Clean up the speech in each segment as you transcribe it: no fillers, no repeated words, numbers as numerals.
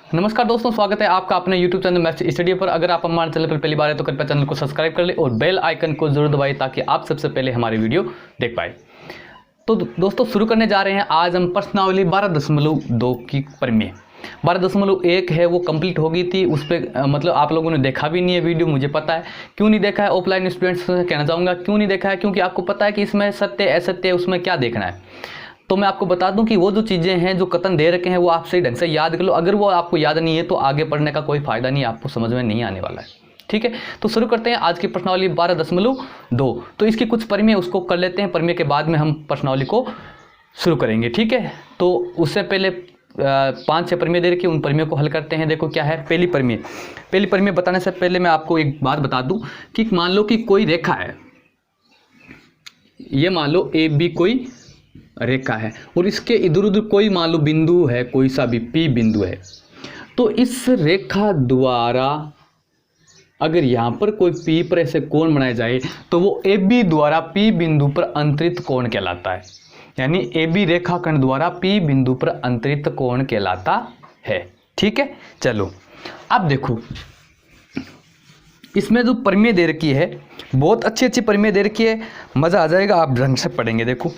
नमस्कार दोस्तों, स्वागत है आपका अपने YouTube चैनल मैथ्स स्टडी पर। अगर आप हमारे चैनल पर पहली बार है तो कृपया चैनल को सब्सक्राइब कर ले और बेल आइकन को जरूर दबाइए ताकि आप सबसे पहले हमारी वीडियो देख पाए। तो दोस्तों शुरू करने जा रहे हैं। आज हम प्रश्नावली 12.2 की परिमेय 12.1 है वो कंप्लीट हो गई थी। उस पर मतलब आप लोगों ने देखा भी नहीं है वीडियो, मुझे पता है। क्यों नहीं देखा है ऑफलाइन स्टूडेंट्स से कहना चाहूँगा, क्यों नहीं देखा है? क्योंकि आपको पता है कि इसमें सत्य असत्य उसमें क्या देखना है। तो मैं आपको बता दूं कि वो जो चीज़ें हैं जो कथन दे रखे हैं वो आप सही ढंग से याद कर लो। अगर वो आपको याद नहीं है तो आगे पढ़ने का कोई फायदा नहीं, आपको समझ में नहीं आने वाला है। ठीक है, तो शुरू करते हैं आज की प्रश्नावली 12.2। तो इसकी कुछ परिमेय उसको कर लेते हैं, परिमेय के बाद में हम प्रश्नावली को शुरू करेंगे। ठीक है, तो उससे पहले 5-6 परिमेय दे रखी, उन परिमेय को हल करते हैं। देखो क्या है पहली परिमेय बताने से पहले मैं आपको एक बात बता दूं कि मान लो कि कोई रेखा है, ये मान लो ए बी कोई रेखा है और इसके इधर उधर कोई मान लो बिंदु है, कोई सा भी पी बिंदु है। तो इस रेखा द्वारा अगर यहाँ पर कोई पी पर ऐसे कोण बनाया जाए तो वो ए बी द्वारा पी बिंदु पर अंतरित कोण कहलाता है। यानी ए बी रेखाखंड द्वारा पी बिंदु पर अंतरित कोण कहलाता है। ठीक है, चलो अब देखो इसमें जो परिमेय दे रखी है बहुत अच्छी परिमेय दे रखी है, मज़ा आ जाएगा, आप ढंग से पढ़ेंगे। देखो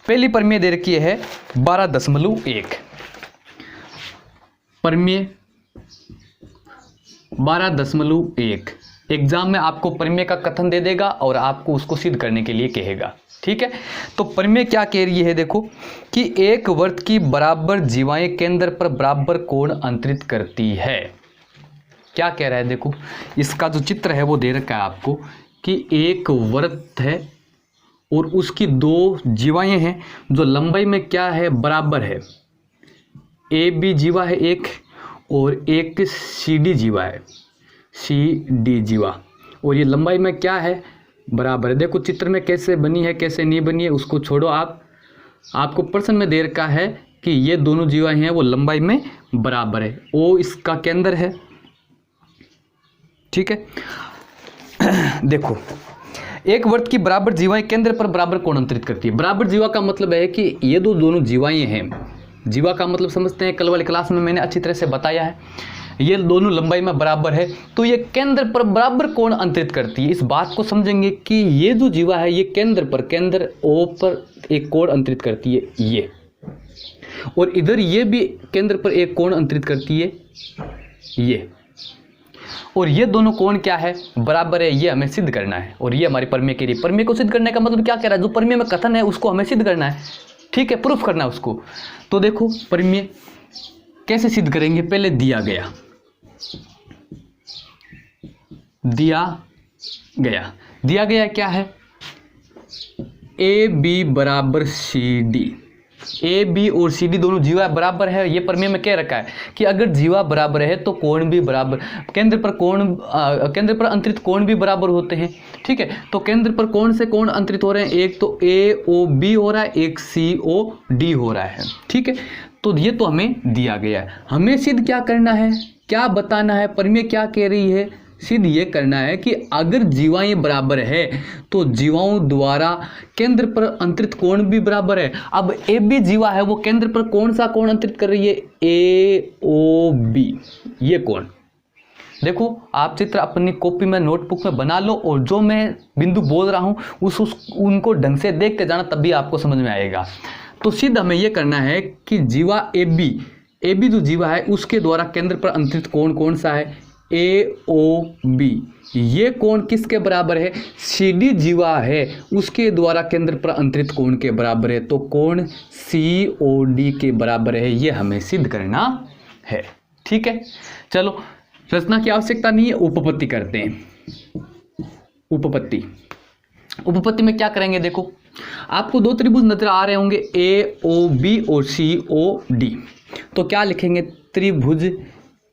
पहली परिमेय दे रखी है 12.1। परिमेय 12.1 एग्जाम में आपको परिमेय का कथन दे देगा और आपको उसको सिद्ध करने के लिए कहेगा। ठीक है, तो परिमेय क्या कह रही है? देखो कि एक वृत्त की बराबर जीवाएं केंद्र पर बराबर कोण अंतरित करती है। क्या कह रहा है? देखो इसका जो चित्र है वो दे रखा है आपको कि एक वृत्त है और उसकी दो जीवाएं हैं जो लंबाई में क्या है, बराबर है। ए बी जीवा है एक और एक सी डी जीवा है, सी डी जीवा, और ये लंबाई में क्या है, बराबर है। देखो चित्र में कैसे बनी है कैसे नहीं बनी है उसको छोड़ो, आपको प्रश्न में दे रखा है कि ये दोनों जीवाएं हैं वो लंबाई में बराबर है। ओ इसका केंद्र है। ठीक है, देखो एक वृत्त की बराबर जीवाएं केंद्र पर बराबर कोण अंतरित करती है। बराबर जीवा का मतलब है कि ये दोनों जीवाएं हैं। जीवा का मतलब समझते हैं, कल वाली क्लास में मैंने अच्छी तरह से बताया है। ये दोनों लंबाई में बराबर है तो ये केंद्र पर बराबर कोण अंतरित करती है। इस बात को समझेंगे कि ये जो जीवा है ये केंद्र ओ पर एक कोण अंतरित करती है ये, और इधर ये भी केंद्र पर एक कोण अंतरित करती है ये, और ये दोनों कोण क्या है, बराबर है। ये हमें सिद्ध करना है और ये हमारी परिमेय के लिए। परिमेय को सिद्ध करने का मतलब क्या कह रहा है? जो परिमेय में कथन है उसको हमें सिद्ध करना है। ठीक है, प्रूफ करना है उसको। तो देखो परिमेय कैसे सिद्ध करेंगे, पहले दिया गया क्या है, ए बी बराबर सी डी। ए बी और सी डी दोनों जीवा बराबर है। ये परिमेय में कह रखा है कि अगर जीवा बराबर है तो कोण भी बराबर, केंद्र पर अंतरित कोण भी बराबर होते हैं। ठीक है, तो केंद्र पर कौन से कोण अंतरित हो रहे हैं? एक तो ए ओ बी हो रहा है, एक सी ओ डी हो रहा है। ठीक है, तो ये तो हमें दिया गया है। हमें सिद्ध क्या करना है, क्या बताना है? परिमेय क्या कह रही है? सिद्ध ये करना है कि अगर जीवाएं बराबर है तो जीवाओं द्वारा केंद्र पर अंतरित कोण भी बराबर है। अब ए बी जीवा है वो केंद्र पर कौन सा कोण अंतरित कर रही है? ए ओ बी, ये कोण। देखो आप चित्र अपनी कॉपी में नोटबुक में बना लो और जो मैं बिंदु बोल रहा हूँ उनको ढंग से देखते जाना, तब भी आपको समझ में आएगा। तो सिद्ध हमें यह करना है कि जीवा ए बी जो जीवा है उसके द्वारा केंद्र पर अंतरित कोण कौन सा है? ए ओ बी। ये कोण किसके बराबर है? सी डी जीवा है उसके द्वारा केंद्र पर अंतरित कोण के बराबर है। तो कोण सी ओ डी के बराबर है, ये हमें सिद्ध करना है। ठीक है, चलो रचना की आवश्यकता नहीं है, उपपत्ति करते हैं। उपपत्ति में क्या करेंगे? देखो आपको दो त्रिभुज नजर आ रहे होंगे, ए ओ बी और सी ओ डी। तो क्या लिखेंगे? त्रिभुज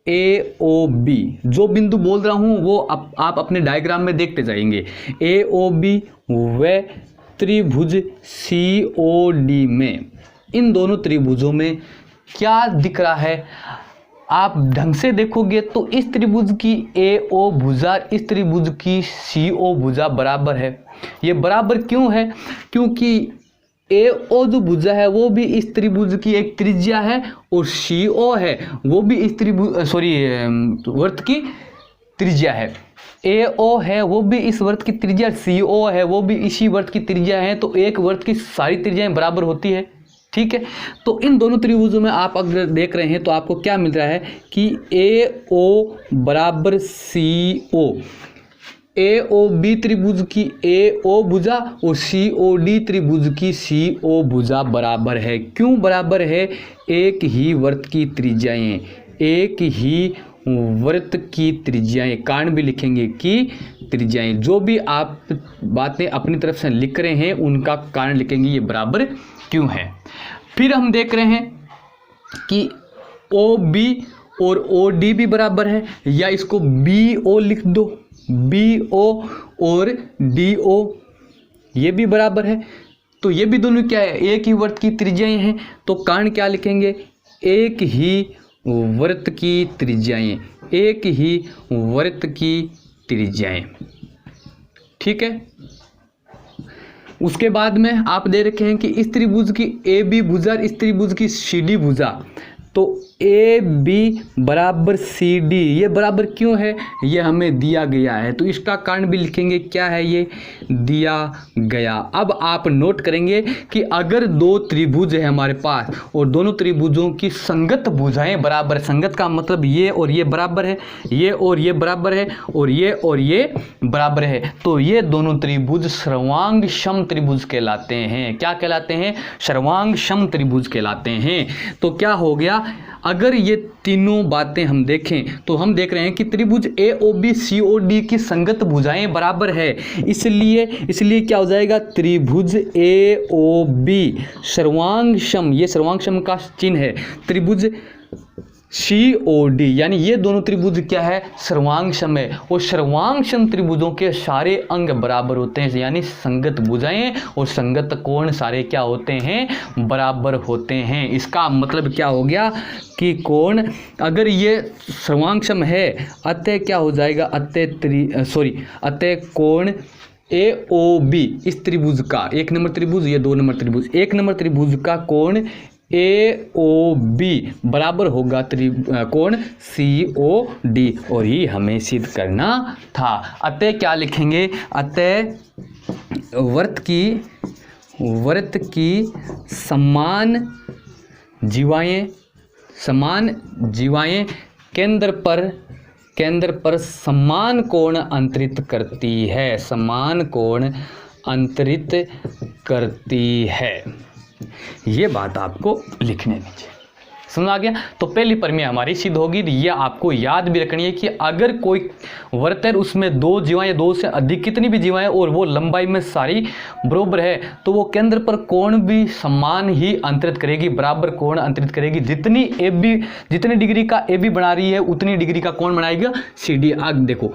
ए ओ बी। जो बिंदु बोल रहा हूं वो आप अपने डायग्राम में देखते जाएंगे। ए ओ बी व त्रिभुज सी ओ डी में, इन दोनों त्रिभुजों में क्या दिख रहा है? आप ढंग से देखोगे तो इस त्रिभुज की ए ओ भुजा इस त्रिभुज की सी ओ भुजा बराबर है। ये बराबर क्यों है? क्योंकि AO जो भुजा है वो भी इस त्रिभुज की एक त्रिज्या है, और CO है वो भी इस वर्त की त्रिज्या है। AO है वो भी इस वर्त की त्रिज्या, CO है वो भी इसी वर्त की त्रिज्या है। तो एक वर्त की सारी त्रिज्याएं बराबर होती है, ठीक है। तो इन दोनों त्रिभुजों में आप अगर देख रहे हैं तो आपको क्या मिल रहा है कि AO बराबर CO, AOB त्रिभुज की AO भुजा और COD त्रिभुज की CO भुजा बराबर है। क्यों बराबर है? एक ही वर्त की त्रिज्याएं, एक ही वर्त की त्रिज्याएं, कारण भी लिखेंगे कि त्रिज्याएं, जो भी आप बातें अपनी तरफ से लिख रहे हैं उनका कारण लिखेंगे, ये बराबर क्यों है। फिर हम देख रहे हैं कि OB और OD भी बराबर है, या इसको BO लिख दो, BO और DO ये भी बराबर है। तो ये भी दोनों क्या है? एक ही वर्त की त्रिज्याएं हैं। तो कारण क्या लिखेंगे? एक ही वर्त की त्रिज्याएं, एक ही वर्त की त्रिज्याएं, ठीक है। उसके बाद में आप दे रखे हैं कि इस त्रिभुज की AB भुजा, इस त्रिभुज की CD भुजा। तो AB बराबर CD, ये बराबर क्यों है? ये हमें दिया गया है, तो इसका कारण भी लिखेंगे। क्या है? ये दिया गया। अब आप नोट करेंगे कि अगर दो त्रिभुज है हमारे पास और दोनों त्रिभुजों की संगत भुजाएं बराबर, संगत का मतलब ये और ये बराबर है, ये और ये बराबर है, और ये बराबर है, तो ये दोनों त्रिभुज सर्वांग सम त्रिभुज कहलाते हैं। क्या कहलाते हैं? सर्वांग सम त्रिभुज कहलाते हैं। तो क्या हो गया? अगर ये तीनों बातें हम देखें तो हम देख रहे हैं कि त्रिभुज AOB COD की संगत भुजाएं बराबर है, इसलिए क्या हो जाएगा? त्रिभुज AOB सर्वांग सम, ये सर्वांग सम का चिन्ह है, त्रिभुज COD, यानी ये दोनों त्रिभुज क्या है? सर्वांग सम है। और सर्वांग सम त्रिभुजों के सारे अंग बराबर होते हैं, यानी संगत भुजाएं और संगत कोण सारे क्या होते हैं? बराबर होते हैं। इसका मतलब क्या हो गया कि कोण, अगर ये सर्वांग सम है, अतः क्या हो जाएगा? अतः कोण AOB इस त्रिभुज का, एक नंबर त्रिभुज, ये 2 नंबर त्रिभुज, एक नंबर त्रिभुज का कोण AOB बराबर होगा कोण COD, और ही हमें सिद्ध करना था। अतः क्या लिखेंगे? अतः वर्त की समान जीवाएं केंद्र पर समान कोण अंतरित करती है, समान कोण अंतरित करती है। ये बात आपको लिखने दीजिए। समझ आ गया? तो पहली प्रमेय हमारी सिद्ध होगी। ये आपको याद भी रखनी है कि अगर कोई वर्त है उसमें 2 जीवाएं या 2 से अधिक कितनी भी जीवाएं और वो लंबाई में सारी बराबर है, तो वो केंद्र पर कोण भी समान ही अंतरित करेगी, बराबर कोण अंतरित करेगी। जितनी डिग्री का AB बना रही है उतनी डिग्री का कोण बनाएगा CD। आगे देखो,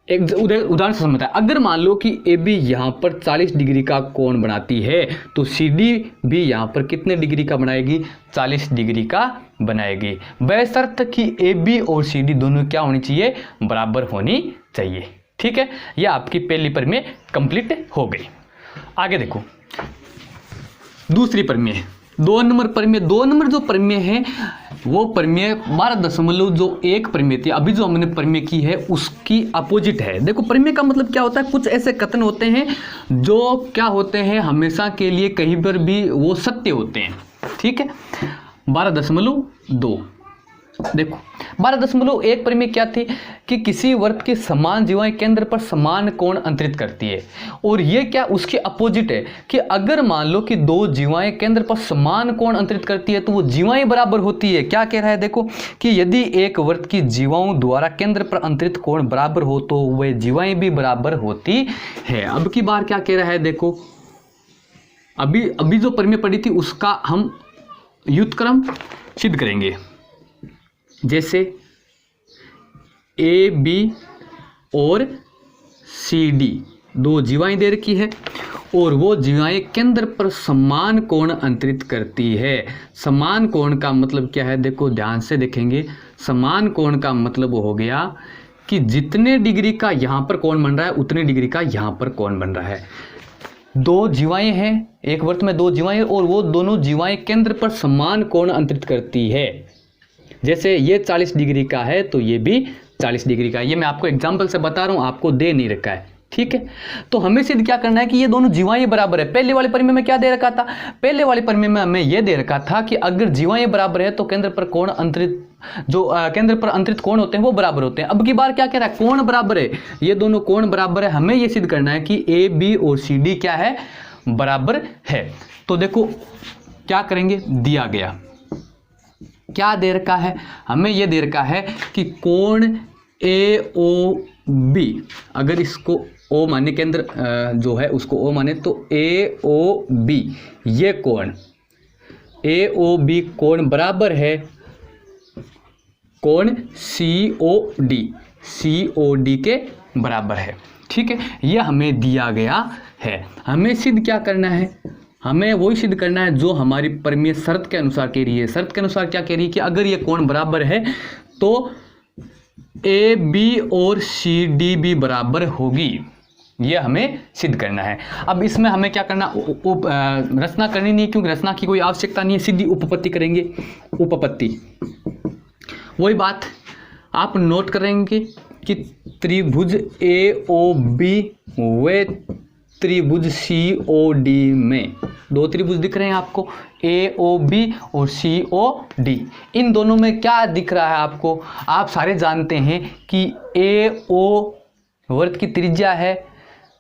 एक उदाहरण से समझता है। अगर मान लो कि AB यहाँ पर 40 डिग्री का कोण बनाती है, तो CD भी यहाँ पर कितने डिग्री का बनाएगी? 40 डिग्री का बनाएगी, बशर्त कि AB और CD दोनों क्या होनी चाहिए? बराबर होनी चाहिए, ठीक है। यह आपकी पहली प्रमेय कंप्लीट हो गई। आगे देखो दूसरी प्रमेय, 2 नंबर प्रमेय। 2 नंबर जो प्रमेय है वो प्रमेय 12.1 प्रमेय थी। अभी जो हमने प्रमेय की है उसकी अपोजिट है। देखो प्रमेय का मतलब क्या होता है? कुछ ऐसे कथन होते हैं जो क्या होते हैं? हमेशा के लिए कहीं पर भी वो सत्य होते हैं, ठीक है। 12.2 देखो 12.1 प्रमेय क्या थी कि किसी वर्त की समान जीवाएं केंद्र पर समान कोण अंतरित करती है। और ये क्या उसके अपोजिट है कि अगर मान लो कि 2 जीवाएं केंद्र पर समान कोण अंतरित करती है तो वो जीवाएं बराबर होती है। क्या कह रहा है? देखो कि यदि एक वर्त की जीवाओं द्वारा केंद्र पर अंतरित कोण बराबर हो तो वह जीवाएं भी बराबर होती है। अब की बार क्या कह रहा है? देखो अभी जो प्रमेय पढ़ी थी उसका हम व्युत्क्रम सिद्ध करेंगे। जैसे AB और CD 2 जीवाएं दे रखी है और वो जीवाएं केंद्र पर समान कोण अंतरित करती है। समान कोण का मतलब क्या है? देखो ध्यान से देखेंगे। समान कोण का मतलब हो गया कि जितने डिग्री का यहाँ पर कोण बन रहा है उतने डिग्री का यहाँ पर कोण बन रहा है। दो जीवाएं हैं, एक वृत्त में दो जीवाएं और वो दोनों जीवाएं केंद्र पर समान कोण अंतरित करती है। जैसे ये 40 डिग्री का है तो ये भी 40 डिग्री का है। ये मैं आपको एग्जाम्पल से बता रहा हूँ, आपको दे नहीं रखा है, ठीक है। तो हमें सिद्ध क्या करना है कि ये दोनों जीवाएं बराबर है। पहले वाले परिमेय में क्या दे रखा था, पहले वाले परिमेय में हमें यह दे रखा था कि अगर जीवाएं बराबर है तो केंद्र पर कोण अंतरित, जो केंद्र पर अंतरित कोण होते हैं वो बराबर होते हैं। अब की बार क्या कह रहा है, कोण बराबर है, ये दोनों कोण बराबर है। हमें यह सिद्ध करना है कि ए बी और सी डी क्या है, बराबर है। तो देखो क्या करेंगे, दिया गया क्या दे रखा है, हमें यह दे रखा है कि कोण ए ओ बी, अगर इसको ओ माने केंद्र जो है उसको ओ माने तो ए ओ बी, ये कोण ए ओ बी कोण बराबर है कोण सी ओ डी के बराबर है, ठीक है। यह हमें दिया गया है। हमें सिद्ध क्या करना है, हमें वही सिद्ध करना है जो हमारी परिमेय शर्त के अनुसार कह रही है। शर्त के अनुसार क्या कह रही है कि अगर ये कोण बराबर है तो ए बी और सी डी भी बराबर होगी, ये हमें सिद्ध करना है। अब इसमें हमें क्या करना, रचना करनी नहीं, क्योंकि रचना की कोई आवश्यकता नहीं है, सीधी उपपत्ति करेंगे। उपपत्ति वही बात आप नोट करेंगे कि त्रिभुज ए ओ बी व त्रिभुज सी ओ डी में दो त्रिभुज दिख रहे हैं आपको, ए ओ बी और सी ओ डी। इन दोनों में क्या दिख रहा है आपको, आप सारे जानते हैं कि ए ओ वृत्त की त्रिज्या है,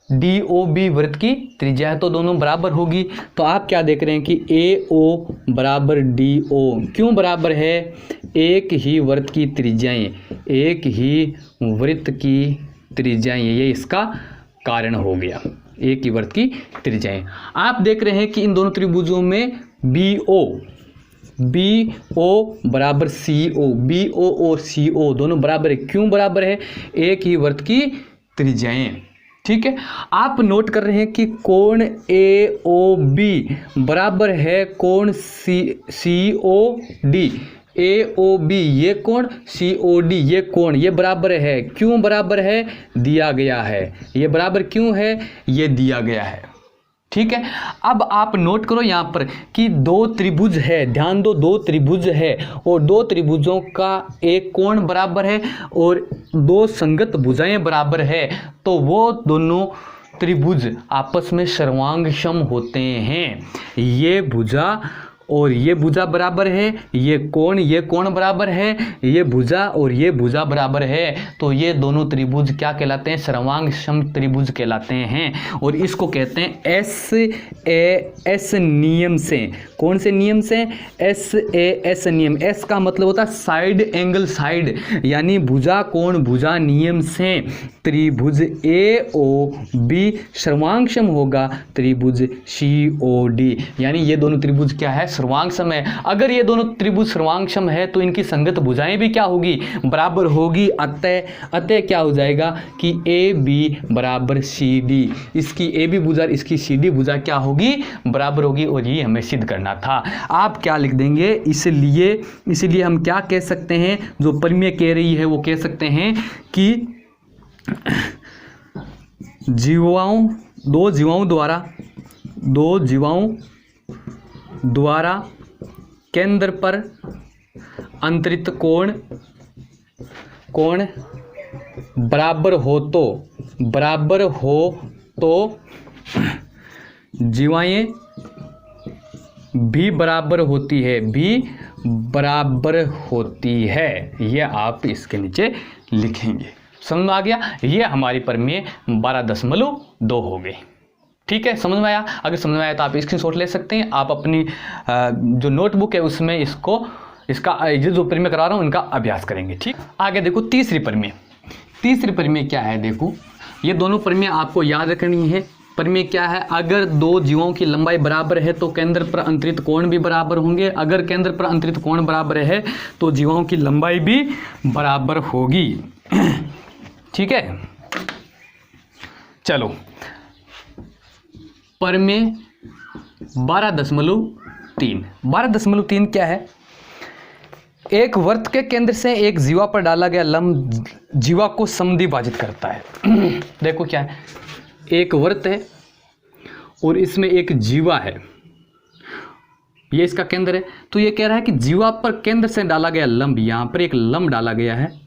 डी ओ बी वृत्त की त्रिज्या है, तो दोनों बराबर होगी। तो आप क्या देख रहे हैं कि ए ओ बराबर डी ओ, क्यों बराबर है, एक ही वृत्त की त्रिज्याएं, एक ही वृत्त की त्रिज्याएं, ये इसका कारण हो गया, एक ही वृत्त की त्रिज्याएं। आप देख रहे हैं कि इन दोनों त्रिभुजों में बी ओ बराबर सी ओ, बी ओ और सी ओ दोनों बराबर है, क्यों बराबर है, एक ही वृत्त की त्रिज्याएं, ठीक है। आप नोट कर रहे हैं कि कोण ए ओ बी बराबर है कोण सी ओ डी, ए ओ बी ये कोण, सी ओ डी ये कोण, ये बराबर है, क्यों बराबर है, दिया गया है। ये बराबर क्यों है, ये दिया गया है, ठीक है। अब आप नोट करो यहाँ पर कि दो त्रिभुज है, ध्यान दो, दो त्रिभुज है और दो त्रिभुजों का एक कोण बराबर है और दो संगत भुजाएं बराबर है, तो वो दोनों त्रिभुज आपस में सर्वांगसम होते हैं। ये भुजा और ये भुजा बराबर है, ये कोण बराबर है, ये भुजा और ये भुजा बराबर है, तो ये दोनों त्रिभुज क्या कहलाते हैं, सर्वांगसम त्रिभुज कहलाते हैं। और इसको कहते हैं एस नियम से। कौन से नियम से, एस नियम। एस का मतलब होता है साइड एंगल साइड, यानी भुजा कोण भुजा नियम से त्रिभुज ए ओ बी सर्वांगसम होगा त्रिभुज सी ओ डी, यानी ये दोनों त्रिभुज क्या है, सर्वांगसम है। अगर ये दोनों त्रिभुज सर्वांगसम है तो इनकी संगत भुजाएं भी क्या होगी, बराबर होगी। अतः क्या हो जाएगा कि ए बी बराबर सी डी, इसकी ए बी भुजा इसकी सी डी भुजा क्या होगी, बराबर होगी। और ये हमें सिद्ध करना था। आप क्या लिख देंगे, इसलिए हम क्या कह सकते हैं, जो परिमेय कह रही है वो कह सकते हैं कि दो जीवाओं द्वारा केंद्र पर अंतरित कोण बराबर हो तो जीवाएं भी बराबर होती है, ये आप इसके नीचे लिखेंगे। समझ में आ गया, ये हमारी परिमेय 12.2 हो गई। ठीक है, समझ में आया। अगर समझ में आया तो आप स्क्रीनशॉट ले सकते हैं। आप अपनी जो नोटबुक है उसमें इसका जो परिमेय करा रहा हूँ इनका अभ्यास करेंगे। ठीक, आगे देखो तीसरी परिमेय क्या है। देखो ये दोनों परिमेय आपको याद रखनी है। परिमेय क्या है, अगर दो जीवों की लंबाई बराबर है तो केंद्र पर अंतरित कोण भी बराबर होंगे। अगर केंद्र पर अंतरित कोण बराबर है तो जीवों की लंबाई भी बराबर होगी। ठीक है, चलो परिमेय 12.3 क्या है, एक वृत्त के केंद्र से एक जीवा पर डाला गया लंब जीवा को समद्विभाजित करता है। देखो क्या है, एक वृत्त है और इसमें एक जीवा है, ये इसका केंद्र है। तो ये कह रहा है कि जीवा पर केंद्र से डाला गया लंब, यहां पर एक लंब डाला गया है।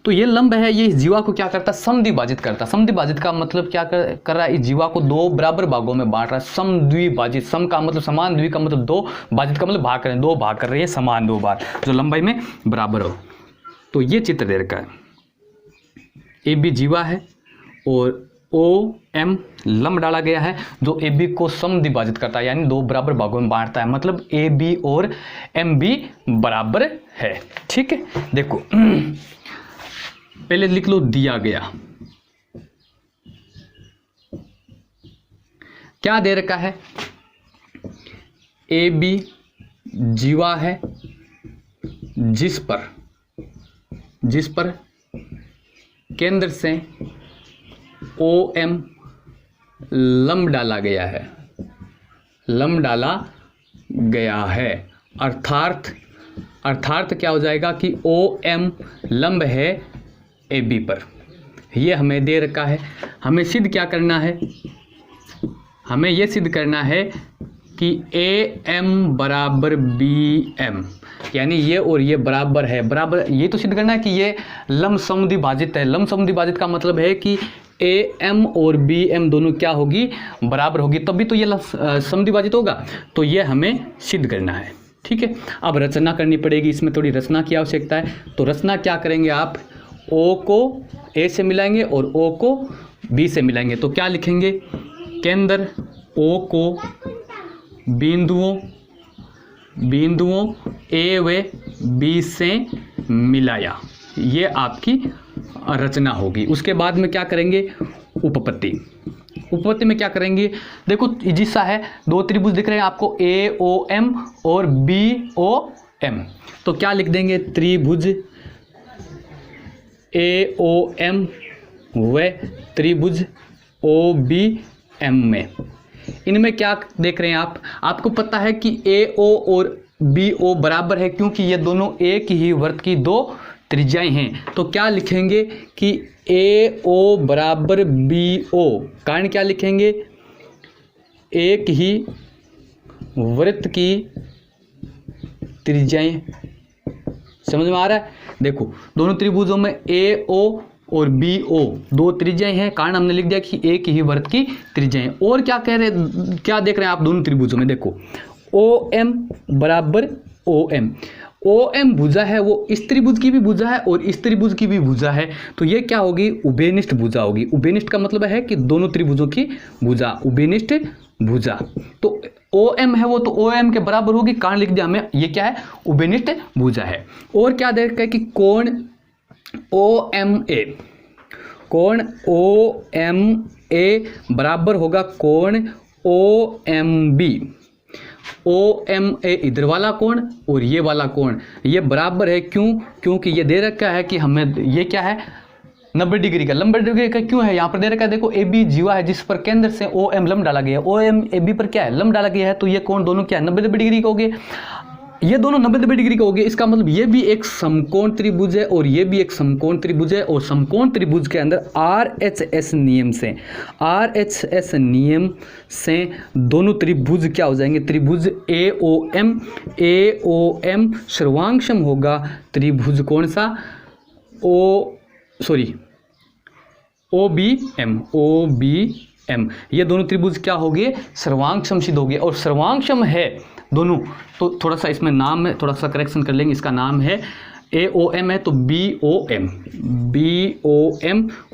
तो ये लंब है, ये इस जीवा को क्या करता है, समद्विभाजित करता है। समद्विभाजित का मतलब क्या कर रहा है, इस जीवा को दो बराबर भागों में बांट रहा है। समद्विभाजित, सम का मतलब समान, द्वि का मतलब दो, भाजित का मतलब भाग कर रहे हैं, दो भाग कर रहे हैं समान दो बार, जो लंबाई में बराबर हो। तो ये चित्र दे रखा है, ए बी जीवा है और ओ एम लंब डाला गया है जो ए बी को समद्विभाजित करता है, यानी दो बराबर भागों में बांटता है। मतलब ए बी और एम बी बराबर है। ठीक है, देखो पहले लिख लो दिया गया, क्या दे रखा है, ए बी जीवा है जिस पर केंद्र से ओ एम लंब डाला गया है, लंब डाला गया है। अर्थात क्या हो जाएगा कि ओ एम लंब है ए बी पर, ये हमें दे रखा है। हमें सिद्ध क्या करना है, हमें यह सिद्ध करना है कि ए एम बराबर बी एम, यानी ये और ये बराबर है, बराबर, ये तो सिद्ध करना है कि ये लंब समद्विभाजित है। लंब समद्विभाजित का मतलब है कि ए एम और बी एम दोनों क्या होगी, बराबर होगी, तभी तो ये समद्विभाजित होगा। तो ये हमें सिद्ध करना है। ठीक है, अब रचना करनी पड़ेगी, इसमें थोड़ी रचना की आवश्यकता है। तो रचना क्या करेंगे आप, ओ को ए से मिलाएंगे और ओ को बी से मिलाएंगे। तो क्या लिखेंगे, केंद्र ओ को बिंदुओं ए व बी से मिलाया, ये आपकी रचना होगी। उसके बाद में क्या करेंगे, उपपत्ति में क्या करेंगे, देखो जिसा है दो त्रिभुज दिख रहे हैं आपको, ए ओ एम और बी ओ एम। तो क्या लिख देंगे, त्रिभुज ए ओ एम व त्रिभुज ओ बी एम में, इनमें क्या देख रहे हैं आप, आपको पता है कि ए ओ और बी ओ बराबर है, क्योंकि ये दोनों एक ही वृत्त की दो त्रिज्याएं हैं। तो क्या लिखेंगे कि ए ओ बराबर बी ओ, कारण क्या लिखेंगे, एक ही वृत्त की त्रिज्याएं। समझ में आ रहा है, देखो दोनों त्रिभुजों में ए ओ और बी ओ दो त्रिज्याएं हैं, कारण हमने लिख दिया कि एक ही वृत्त की त्रिज्याएं। और क्या कह रहे, क्या देख रहे हैं आप दोनों त्रिभुजों में, देखो ओ एम बराबर ओ एम, ओ एम भुजा है, वो इस त्रिभुज की भी भुजा है और इस त्रिभुज की भी भुजा है। तो ये क्या होगी, उभयनिष्ठ भुजा होगी। उभयनिष्ठ का मतलब है कि दोनों त्रिभुजों की भुजा, उभयनिष्ठ भुजा। तो ओ एम है वो तो ओ एम के बराबर होगी, कारण लिख दिया हमें, ये क्या है, उभयनिष्ठ भुजा है। और क्या देख रहे हैं कि कोण ओ एम ए, कोण ओ एम ए बराबर होगा कोण O M B. O M A इधर वाला कोण और ये वाला कोण, ये बराबर है, क्योंकि ये दे रखा है कि हमें ये क्या है, 90 डिग्री का। 90 डिग्री का क्यों है, यहाँ पर दे रखा है, देखो ए बी जीवा है जिस पर केंद्र से ओ एम लंब डाला गया है, ओ एम ए बी पर क्या है, लंब डाला गया है। तो ये कोण दोनों क्या है, 90 डिग्री का हो गए, ये दोनों 90 डिग्री का हो गए। इसका मतलब ये भी एक समकोण त्रिभुज है और ये भी एक समकोण त्रिभुज है। और समकोण त्रिभुज के अंदर RHS नियम से दोनों त्रिभुज क्या हो जाएंगे, त्रिभुज AOM सर्वांगसम होगा त्रिभुज कौन सा, OBM। ये दोनों त्रिभुज क्या हो गए, सर्वांगसम सिद्ध हो गए। और सर्वांगसम है दोनों, तो थोड़ा सा इसमें नाम है, थोड़ा सा करेक्शन कर लेंगे, इसका नाम है AOM है तो BOM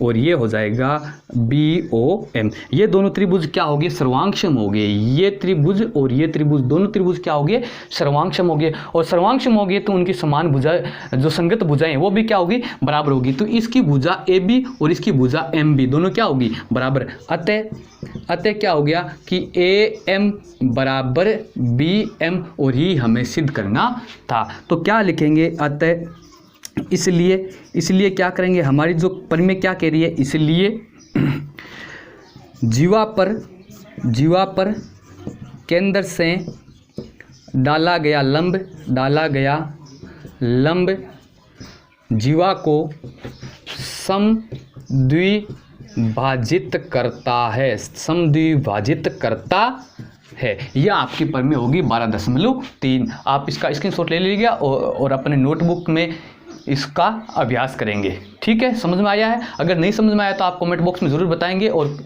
और ये हो जाएगा BOM। ये दोनों त्रिभुज क्या हो गए, सर्वांगसम हो गए। ये त्रिभुज और ये त्रिभुज, दोनों त्रिभुज क्या हो गए, सर्वांगसम हो गए। और सर्वांगसम हो गए तो उनकी समान भुजा, जो संगत भुजाएं वो भी क्या होगी, बराबर होगी। तो इसकी भुजा AB और इसकी भुजा MB दोनों क्या होगी, बराबर। अतः क्या हो गया कि AM बराबर BM और ही हमें सिद्ध करना था। तो क्या लिखेंगे, अतः इसलिए क्या करेंगे, हमारी जो परिमेय क्या कह रही है, इसलिए जीवा पर केंद्र से डाला गया लंब जीवा को समद्विभाजित भाजित करता है, समद्विभाजित करता है। यह आपकी प्रमेय होगी 12.3। आप इसका स्क्रीनशॉट ले लीजिएगा और अपने नोटबुक में इसका अभ्यास करेंगे। ठीक है, समझ में आया है? अगर नहीं समझ में आया तो आप कमेंट बॉक्स में ज़रूर बताएंगे, और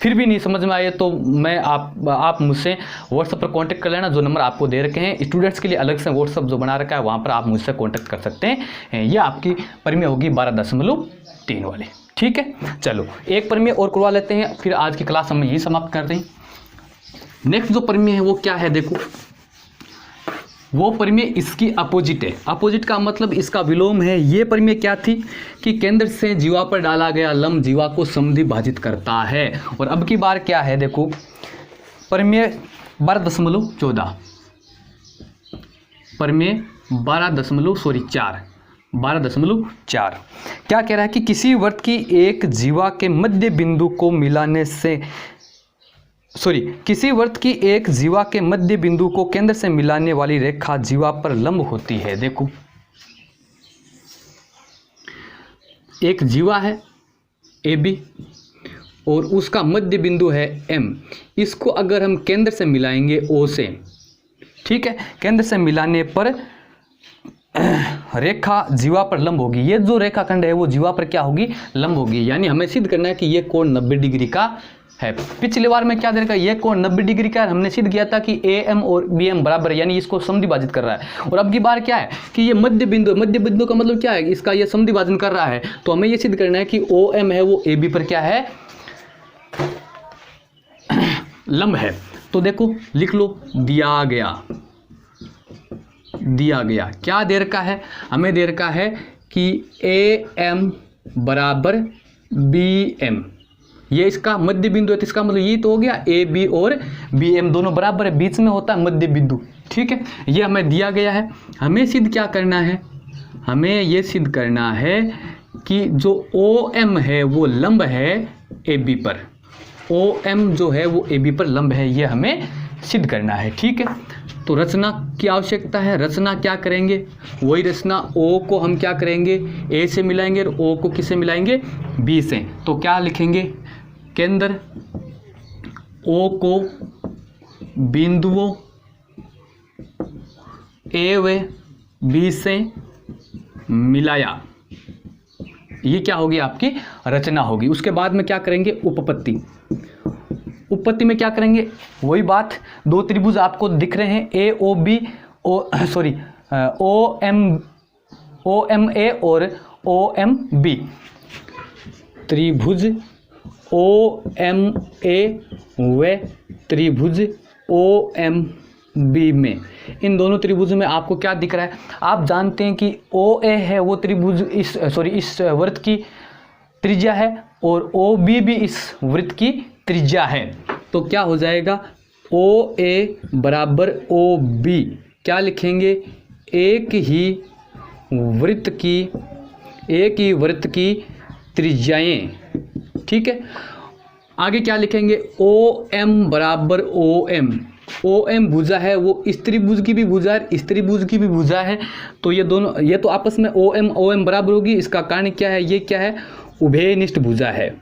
फिर भी नहीं समझ में आया तो मैं आप मुझसे व्हाट्सएप पर कांटेक्ट कर लेना। जो नंबर आपको दे रखे हैं स्टूडेंट्स के लिए अलग से व्हाट्सएप जो बना रखा है, वहाँ पर आप मुझसे कांटेक्ट कर सकते हैं। यह आपकी प्रमेय होगी 12.3 वाली। ठीक है, चलो एक प्रमेय और करवा लेते हैं, फिर आज की क्लास हम यही समाप्त कर रहे हैं। नेक्स्ट जो प्रमेय है वो क्या है, देखो वो प्रमेय इसकी अपोजिट है। अपोजिट का मतलब इसका विलोम है। ये प्रमेय क्या थी कि केंद्र से जीवा पर डाला गया लंब जीवा को समद्विभाजित करता है। और अब की बार क्या है, देखो प्रमेय 12.14, प्रमेय 12.4 क्या कह रहा है कि किसी वृत्त की एक जीवा के मध्य बिंदु को मिलाने से किसी वृत्त की एक जीवा के मध्य बिंदु को केंद्र से मिलाने वाली रेखा जीवा पर लंब होती है। देखो एक जीवा है AB और उसका मध्य बिंदु है M। इसको अगर हम केंद्र से मिलाएंगे O से, ठीक है, केंद्र से मिलाने पर रेखा जीवा पर लंब होगी। ये जो रेखा खंड है वो जीवा पर क्या होगी, लंब होगी। यानी हमें सिद्ध करना है कि ये कोण 90 डिग्री का है। पिछले बार में क्या दे रखा है, ये कोण 90 डिग्री का है। हमने सिद्ध किया था कि AM और BM बराबर है, यानी इसको समद्विभाजित कर रहा है। और अब की बार क्या है कि ये मध्य बिंदु का मतलब क्या है, इसका ये समद्विभाजन कर रहा है। तो हमें ये सिद्ध करना है कि OM है वो AB पर क्या है, लंब है। तो देखो लिख लो, दिया गया क्या दे रखा है, हमें दे रखा है कि AM बराबर BM, ये इसका मध्य बिंदु है। तो इसका मतलब ये तो हो गया AB और BM दोनों बराबर है, बीच में होता है मध्य बिंदु। ठीक है, ये हमें दिया गया है। हमें सिद्ध क्या करना है, हमें ये सिद्ध करना है कि जो OM है वो लंब है AB पर। OM जो है वो AB पर लंब है, ये हमें सिद्ध करना है। ठीक है, तो रचना की आवश्यकता है। रचना क्या करेंगे, वही रचना O को हम क्या करेंगे, A से मिलाएंगे और O को किससे मिलाएंगे, B से। तो क्या लिखेंगे, केंद्र O को बिंदुओं A व B से मिलाया। ये क्या होगी, आपकी रचना होगी। उसके बाद में क्या करेंगे, उपपत्ति में क्या करेंगे, वही बात। दो त्रिभुज आपको दिख रहे हैं OMA और OMB। त्रिभुज OMA व त्रिभुज OMB में, इन दोनों त्रिभुज में आपको क्या दिख रहा है, आप जानते हैं कि OA है वो त्रिभुज इस वृत्त की त्रिज्या है और OB भी इस वृत्त की त्रिज्या है। तो क्या हो जाएगा, OA बराबर OB क्या लिखेंगे, एक ही वृत्त की त्रिज्याएं। ठीक है, आगे क्या लिखेंगे, OM बराबर OM भुजा है वो इस त्रिभुज की भी भुजा है, इस त्रिभुज की भी भुजा है। तो ये दोनों, ये तो आपस में OM बराबर होगी। इसका कारण क्या है, ये क्या है, उभयनिष्ठ भुजा है।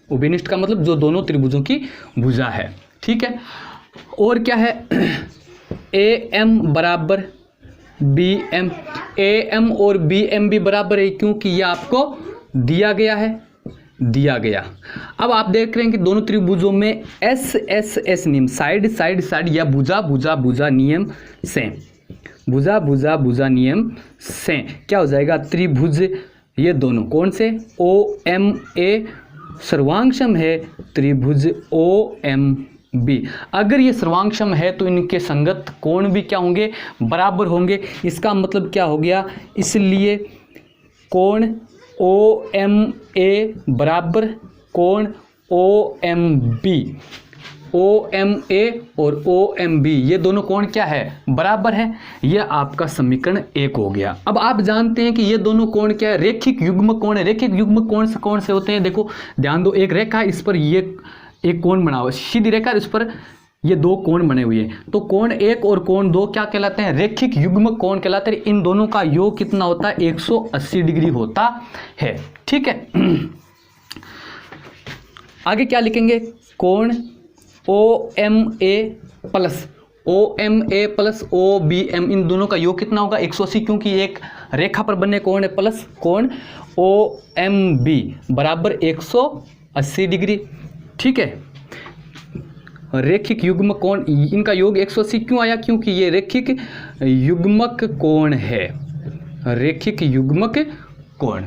उभयनिष्ठ का मतलब जो दोनों त्रिभुजों की भुजा है। ठीक है, और क्या है, AM बराबर BM। AM और BM भी बराबर है क्योंकि ये आपको दिया गया। अब आप देख रहे हैं कि दोनों त्रिभुजों में SSS नियम, साइड या भुजा नियम से क्या हो जाएगा, त्रिभुज ये दोनों कौन से, OMA सर्वांगसम है त्रिभुज OMB। अगर ये सर्वांगसम है तो इनके संगत कोण भी क्या होंगे, बराबर होंगे। इसका मतलब क्या हो गया, इसलिए कोण OMA बराबर कोण OMB। OMA और OMB ये दोनों कोण क्या है, बराबर है। यह आपका समीकरण 1 हो गया। अब आप जानते हैं कि ये दोनों कोण क्या है, रेखिक युग्म कोण है। रेखिक युग्म कोण से कौन से होते हैं, देखो ध्यान दो, एक रेखा है, इस पर ये एक कोण बना हुआ है, सीधी रेखा, इस पर ये दो कोण बने हुए हैं, तो कोण 1 और कोण 2 क्या कहलाते हैं? रेखिक युग्म कोण कहलाते हैं। इन दोनों का योग कितना होता है? 180 डिग्री होता है। ठीक है, आगे क्या लिखेंगे? कोण OMA plus OMA plus OBM, इन दोनों का योग कितना होगा? 180, क्योंकि एक रेखा पर बने कोण है, प्लस कोण OMB बराबर 180 डिग्री। ठीक है, रेखिक युग्म कोण, इनका योग 180 क्यों आया? क्योंकि ये रेखिक युग्मक कोण है, रेखिक युग्मक कोण।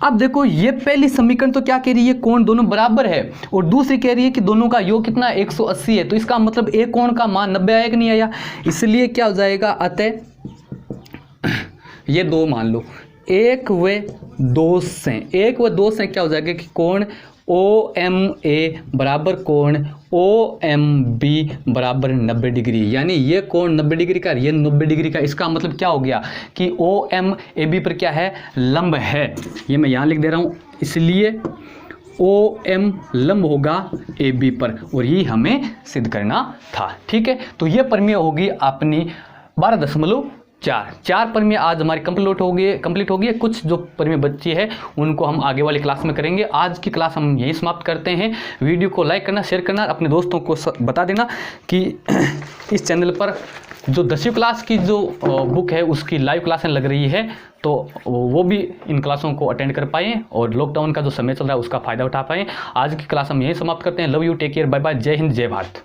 अब देखो, ये पहली समीकरण तो क्या कह रही है? कोण दोनों बराबर है, और दूसरी कह रही है कि दोनों का योग कितना? 180 है। तो इसका मतलब एक कोण का मान 90 आया कि नहीं आया? इसलिए क्या हो जाएगा? अतः ये दो मान लो, 1 व 2 से क्या हो जाएगा कि कोण OMA बराबर कोण OMB बराबर 90 डिग्री, यानी ये कोण 90 डिग्री का, ये 90 डिग्री का। इसका मतलब क्या हो गया कि OMAB पर क्या है? लंब है। ये मैं यहाँ लिख दे रहा हूँ, इसलिए OM लंब होगा AB पर, और ये हमें सिद्ध करना था। ठीक है, तो ये प्रमेय होगी अपनी 12.4 प्रमेय आज हमारी कंप्लीट हो गई है। कुछ जो प्रमेय बच्चे हैं उनको हम आगे वाली क्लास में करेंगे। आज की क्लास हम यहीं समाप्त करते हैं। वीडियो को लाइक करना, शेयर करना, अपने दोस्तों को बता देना कि इस चैनल पर जो 10वीं क्लास की जो बुक है उसकी लाइव क्लासें लग रही है, तो वो भी इन क्लासों को अटेंड कर पाएँ और लॉकडाउन का जो समय चल रहा है उसका फ़ायदा उठा पाएँ। आज की क्लास हम यहीं समाप्त करते हैं। Love you, take care, bye bye, जय हिंद, जय भारत।